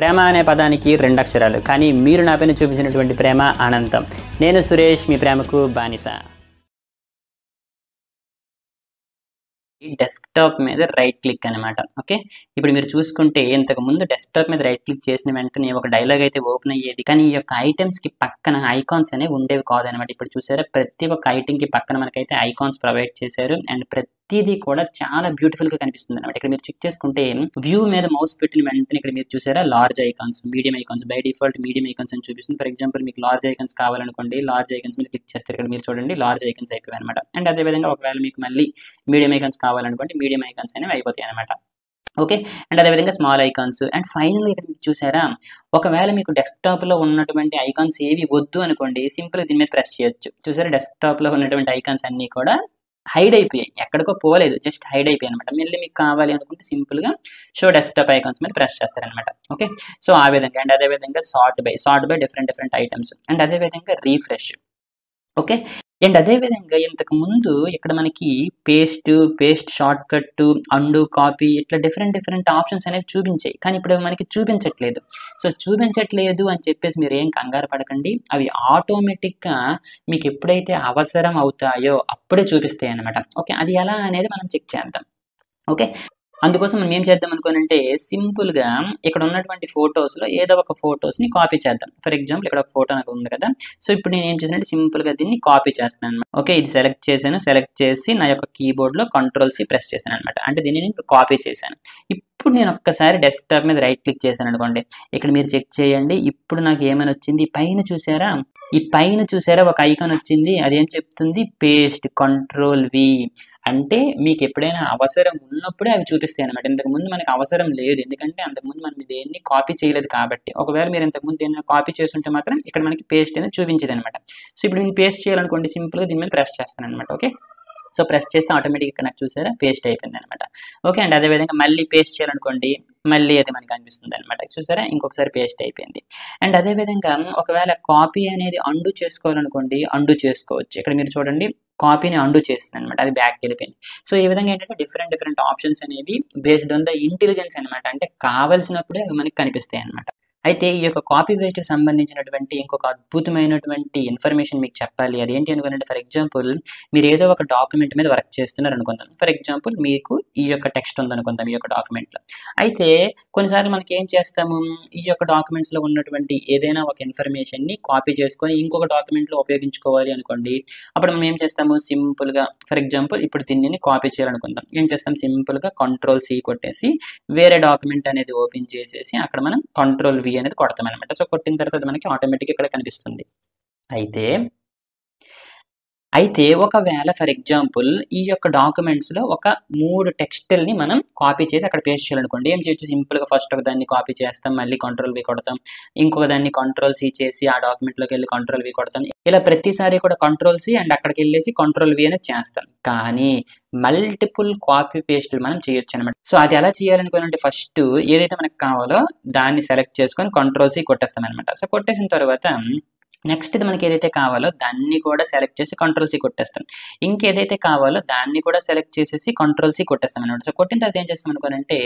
ప్రేమ అనే పదానికి రెండు అక్షరాలు, కానీ మీరు నా పైన చూపించినటువంటి ప్రేమ అనంతం. నేను సురేష్, మీ ప్రేమకు బానిస. డెస్క్టాప్ మీద రైట్ క్లిక్ అనమాట. ఓకే, ఇప్పుడు మీరు చూసుకుంటే ఇంతకు ముందు డెస్క్టాప్ మీద రైట్ క్లిక్ చేసిన వెంటనే ఒక డైలాగ్ అయితే ఓపెన్ అయ్యేది, కానీ ఈ యొక్క ఐటమ్స్ కి పక్కన ఐకాన్స్ అనేవి ఉండేవి కాదనమాట. ఇప్పుడు చూసారా, ప్రతి ఒక్క ఐటమ్ కి పక్కన మనకైతే ఐకాన్స్ ప్రొవైడ్ చేశారు అండ్ ప్రతిదీ కూడా చాలా బ్యూటిఫుల్ గా కనిపిస్తుంది అనమాట. ఇక్కడ మీరు చెక్ చేసుకుంటే వ్యూ మీద మౌస్ పెట్టిన వెంటనే ఇక్కడ మీరు చూసారా, large icons, medium icons, by default medium icons అని చూపిస్తుంది. ఫర్ ఎగ్జాంపుల్ మీకు లార్జ్ ఐకాన్స్ కావాలనుకోండి, లార్జ్ ఐకాన్స్ మీద క్లిక్ చేస్తారు. ఇక్కడ మీరు చూడండి లార్జ్ ఐకాన్స్ అయిపోయాయి అనమాట. అండ్ అదేవిధంగా ఒకవేళ మీకు మళ్ళీ మీడియం ఐకాన్స్ కావాలనుకోండి, మీడియం ఐకాన్స్ అనేవి అయిపోతాయి అనమాట. ఓకే, అండ్ అదేవిధంగా స్మాల్ ఐకాన్స్. అండ్ ఫైనల్ ఇక్కడ మీకు చూసారా, ఒకవేళ మీకు డెస్క్టాప్ లో ఉన్నటువంటి ఐకాన్స్ ఏవి వద్దు అనుకోండి, సింపుల్ దీని మీద ప్రెస్ చేయొచ్చు. చూసారా, డెస్క్టాప్ లో ఉన్నటువంటి ఐకాన్స్ అన్ని కూడా హైడ్ అయిపోయాయి, ఎక్కడికో పోలేదు, జస్ట్ హైడ్ అయిపోయాయి అనమాట. మళ్ళీ మీకు కావాలి అనుకుంటే సింపుల్ గా షో డెస్క్టాప్ ఐకాన్స్ మీద ప్రెస్ చేస్తారనమాట. ఓకే, సో ఆ విధంగా. అండ్ అదేవిధంగా sort by different items. And అదేవిధంగా రీఫ్రెష్. ఓకే, అండ్ అదేవిధంగా ఇంతకు ముందు ఇక్కడ మనకి paste shortcut, and, copy, ఇట్లా డిఫరెంట్ ఆప్షన్స్ అనేవి చూపించాయి, కానీ ఇప్పుడు మనకి చూపించట్లేదు. సో చూపించట్లేదు అని చెప్పేసి మీరు ఏం కంగారు పడకండి, అవి ఆటోమేటిక్గా మీకు ఎప్పుడైతే అవసరం అవుతాయో అప్పుడే చూపిస్తాయి అన్నమాట. ఓకే, అది ఎలా అనేది మనం చెక్ చేద్దాం. ఓకే, అందుకోసం మనం ఏం చేద్దాం అనుకోనంటే, సింపుల్ గా ఇక్కడ ఉన్నటువంటి ఫొటోస్ లో ఏదో ఒక ఫొటోస్ ని కాపీ చేద్దాం. ఫర్ ఎగ్జాంపుల్ ఇక్కడ ఒక ఫోటో నాకు ఉంది కదా, సో ఇప్పుడు నేను ఏం చేసానంటే సింపుల్ గా దీన్ని కాపీ చేస్తాను అనమాట. ఓకే, ఇది సెలెక్ట్ చేసి నా యొక్క కీబోర్డ్ లో Ctrl+C ప్రెస్ చేశాను అనమాట. అంటే దీన్ని నేను కాపీ చేశాను. ఇప్పుడు నేను ఒక్కసారి డెస్క్టాప్ మీద రైట్ క్లిక్ చేశాను అనుకోండి, ఇక్కడ మీరు చెక్ చేయండి. ఇప్పుడు నాకు ఏమని వచ్చింది, ఈ పైన చూసారా ఒక ఐకాన్ వచ్చింది. అదేం చెప్తుంది, పేస్ట్ Ctrl+V. అంటే మీకు ఎప్పుడైనా అవసరం ఉన్నప్పుడే అవి చూపిస్తాయి అనమాట. ఇంతకుముందు మనకి అవసరం లేదు, ఎందుకంటే అంతకుముందు మనం దేన్ని కాపీ చేయలేదు కాబట్టి. ఒకవేళ మీరు ఇంతకుముందు దేన్ని కాపీ చేస్తుంటే మాత్రం ఇక్కడ మనకి పేస్ట్ అనేది చూపించేది అనమాట. సో ఇప్పుడు నేను పేస్ట్ చేయాలనుకోండి, సింపుల్గా దీని మీద ప్రెస్ చేస్తాను అనమాట. ఓకే, సో ప్రెస్ చేస్తే ఆటోమేటిక్ ఇక్కడ నాకు చూసారా పేస్ట్ అయిపోయింది అనమాట. ఓకే, అండ్ అదేవిధంగా మళ్ళీ పేస్ట్ చేయాలనుకోండి, మళ్ళీ అది మనకి అనిపిస్తుంది అనమాట. చూసారా, ఇంకొకసారి పేస్ట్ అయిపోయింది. అండ్ అదేవిధంగా ఒకవేళ కాపీ అనేది అండు చేసుకోవాలనుకోండి, అండు చేసుకోవచ్చు. ఇక్కడ మీరు చూడండి, కాపీని అండు చేస్తుంది అనమాట, అది బ్యాక్ వెళ్ళిపోయింది. సో ఈ విధంగా ఏంటంటే డిఫరెంట్ ఆప్షన్స్ అనేవి బేస్డ్ ఆన్ ద ఇంటెలిజెన్స్ అనమాట. అంటే కావాల్సినప్పుడే అవి మనకి కనిపిస్తాయి అనమాట. అయితే ఈ యొక్క కాపీ పేస్ట్కి సంబంధించినటువంటి ఇంకొక అద్భుతమైనటువంటి ఇన్ఫర్మేషన్ మీకు చెప్పాలి. అదేంటి అనుకుంటే, ఫర్ ఎగ్జాంపుల్ మీరు ఏదో ఒక డాక్యుమెంట్ మీద వర్క్ చేస్తున్నారు అనుకుందాం. ఫర్ ఎగ్జాంపుల్ మీకు ఈ యొక్క టెక్స్ట్ ఉందనుకుందాం ఈ యొక్క డాక్యుమెంట్లో. అయితే కొన్నిసార్లు మనకి ఏం చేస్తాము, ఈ యొక్క డాక్యుమెంట్స్లో ఉన్నటువంటి ఏదైనా ఒక ఇన్ఫర్మేషన్ని కాపీ చేసుకొని ఇంకొక డాక్యుమెంట్లో ఉపయోగించుకోవాలి అనుకోండి. అప్పుడు మనం ఏం చేస్తాము, సింపుల్గా ఫర్ ఎగ్జాంపుల్ ఇప్పుడు దీనిని కాపీ చేయాలనుకుందాం. ఏం చేస్తాం, సింపుల్గా Ctrl+C కొట్టేసి వేరే డాక్యుమెంట్ అనేది ఓపెన్ చేసేసి అక్కడ మనం Ctrl+V అనేది కొడతాం అనమాట. సో కొట్టిన తర్వాత మనకి ఆటోమేటిక్ ఇక్కడ కనిపిస్తుంది. అయితే ఒకవేళ ఫర్ ఎగ్జాంపుల్ ఈ యొక్క డాక్యుమెంట్స్ లో ఒక 3 టెక్స్టుల్ని మనం కాపీ చేసి అక్కడ పేస్ట్ చేయాలనుకోండి. ఏం చేయొచ్చు, సింపుల్ గా ఫస్ట్ ఒక దాన్ని కాపీ చేస్తాం, మళ్ళీ Ctrl+V కొడతాం, ఇంకొక దాన్ని Ctrl+C చేసి ఆ డాక్యుమెంట్ లోకి వెళ్ళి Ctrl+V కొడతాం. ఇలా ప్రతిసారి కూడా Ctrl+C అండ్ అక్కడికి వెళ్ళేసి Ctrl+V అనేది చేస్తాం. కానీ మల్టిపుల్ కాపీ పేస్ట్లు మనం చేయొచ్చు అనమాట. సో అది ఎలా చేయాలనుకోనంటే, ఫస్ట్ ఏదైతే మనకు కావాలో దాన్ని సెలెక్ట్ చేసుకొని Ctrl+C కొట్టేస్తాం అనమాట. సో కొట్టేసిన తర్వాత నెక్స్ట్ ఇది మనకి ఏదైతే కావాలో దాన్ని కూడా సెలెక్ట్ చేసి Ctrl+C కొట్టేస్తాం. ఇంకేదైతే కావాలో దాన్ని కూడా సెలెక్ట్ చేసేసి Ctrl+C కొట్టేస్తాం అనమాట. సో కొట్టిన తర్వాత ఏం చేస్తాం అనుకోనంటే,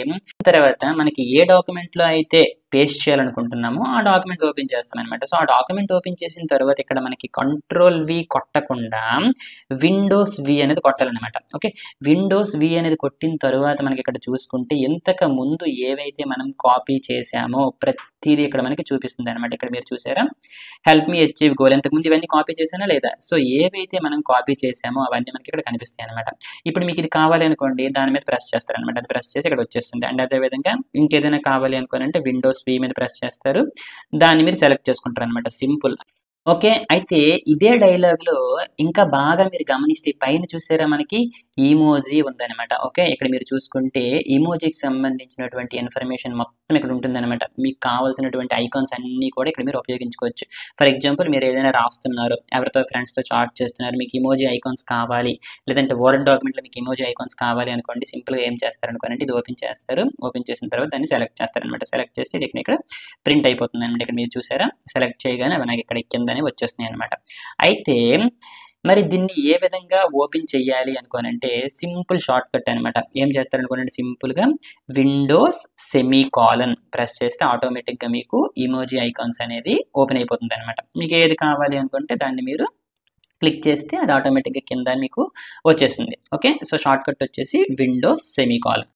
తర్వాత మనకి ఏ డాక్యుమెంట్ లో అయితే పేస్ట్ చేయాలనుకుంటున్నామో ఆ డాక్యుమెంట్ ఓపెన్ చేస్తాం అనమాట. సో ఆ డాక్యుమెంట్ ఓపెన్ చేసిన తర్వాత ఇక్కడ మనకి Ctrl+V కొట్టకుండా Windows+V అనేది కొట్టాలన్నమాట. ఓకే, Windows+V అనేది కొట్టిన తర్వాత మనకి ఇక్కడ చూసుకుంటే ఇంతకు ముందు ఏవైతే మనం కాపీ చేసామో ప్రతిదీ ఇక్కడ మనకి చూపిస్తుంది అనమాట. ఇక్కడ మీరు చూసారా, హెల్ప్ మీ అచీవ్ గోల్. ఇంతకుముందు ఇవన్నీ కాపీ చేసానా లేదా, సో ఏవైతే మనం కాపీ చేసామో అవన్నీ మనకి ఇక్కడ కనిపిస్తాయి అనమాట. ఇప్పుడు మీకు ఇది కావాలి అనుకోండి, దాని మీద ప్రెస్ చేస్తారనమాట. అది ప్రెస్ చేసి ఇక్కడ వచ్చేస్తుంది. అండ్ అదేవిధంగా ఇంకేదైనా కావాలి అనుకోనంటే Windows+V మీద ప్రెస్ చేస్తారు, దాన్ని మీరు సెలెక్ట్ చేసుకుంటారు అనమాట. సింపుల్. ఓకే, అయితే ఇదే డైలాగ్ లో ఇంకా బాగా మీరు గమనిస్తే పైన చూసారా మనకి ఈమోజీ ఉందన్నమాట. ఓకే, ఇక్కడ మీరు చూసుకుంటే ఈమోజీకి సంబంధించినటువంటి ఇన్ఫర్మేషన్ మొత్తం ఇక్కడ ఉంటుందన్నమాట. మీకు కావాల్సినటువంటి ఐకాన్స్ అన్ని కూడా ఇక్కడ మీరు ఉపయోగించుకోవచ్చు. ఫర్ ఎగ్జాంపుల్ మీరు ఏదైనా రాస్తున్నారు, ఎవరితో ఫ్రెండ్స్తో చాట్ చేస్తున్నారు, మీకు ఇమోజీ ఐకాన్స్ కావాలి, లేదంటే వర్డ్ డాక్యుమెంట్లో మీకు ఇమోజీ ఐకాన్స్ కావాలి అనుకోండి, సింపుల్గా ఏం చేస్తారు అనుకోండి, ఇది ఓపెన్ చేస్తారు. ఓపెన్ చేసిన తర్వాత దాన్ని సెలెక్ట్ చేస్తారనమాట. సెలెక్ట్ చేస్తే ఇది ఇక్కడ ప్రింట్ అయిపోతుంది అనమాట. ఇక్కడ మీరు చూసారా, సెలెక్ట్ చేయగానే అవి నాకు ఇక్కడ కింద వచ్చేస్తున్నాయి అనమాట. అయితే మరి దీన్ని ఏ విధంగా ఓపెన్ చేయాలి అనుకోనంటే సింపుల్ షార్ట్ కట్ అనమాట. ఏం చేస్తారనుకోనండి, సింపుల్‌గా విండోస్ సెమీకోలన్ ప్రెస్ చేస్తే ఆటోమేటిక్‌గా మీకు ఇమోజీ ఐకాన్స్ అనేది ఓపెన్ అయిపోతుందనమాట. మీకు ఏది కావాలి అనుకుంటే దాన్ని మీరు క్లిక్ చేస్తే అది ఆటోమేటిక్‌గా కింద మీకు వచ్చేస్తుంది. ఓకే. సో, షార్ట్ కట్ వచ్చేసి విండోస్ సెమీకోలన్.